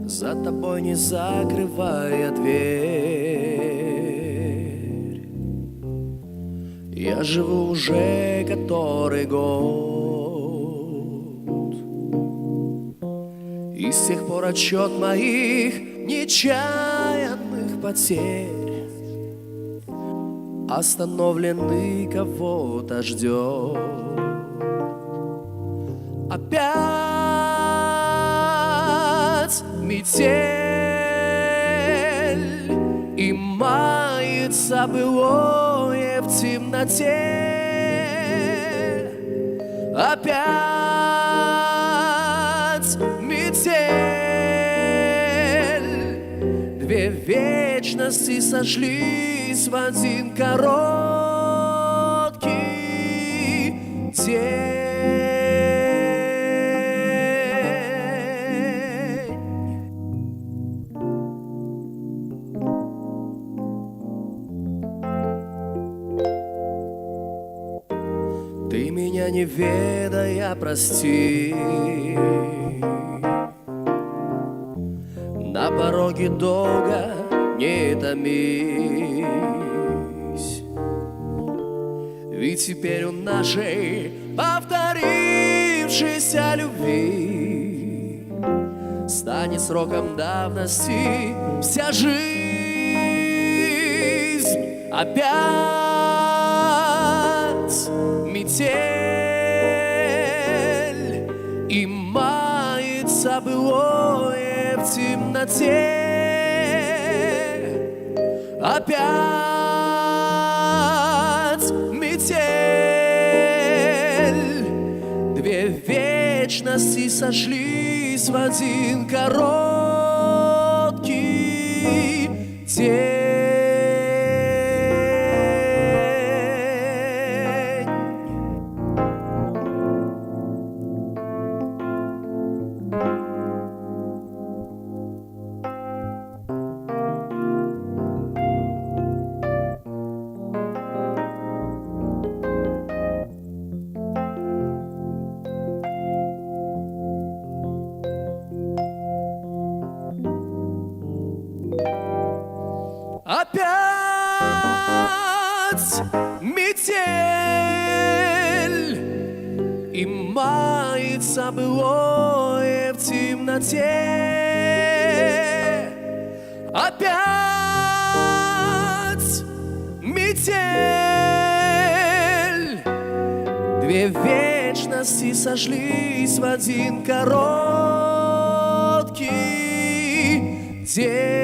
За тобой не закрывая дверь, я живу уже который год, и с тех пор отсчет моих нечаянных потерь остановленный кого-то ждет. Опять метель, и мается былое в темноте. Опять метель, две вечности сошлись в один короткий день. Ты меня не ведая прости, на пороге долго не томись, ведь теперь у нашей повторившейся любви станет сроком давности вся жизнь. Опять метель, и мается былое в темноте. Опять метель, две вечности сошлись в один короткий день. Опять метель, и мается былое в темноте. Опять метель, две вечности сошлись в один короткий день.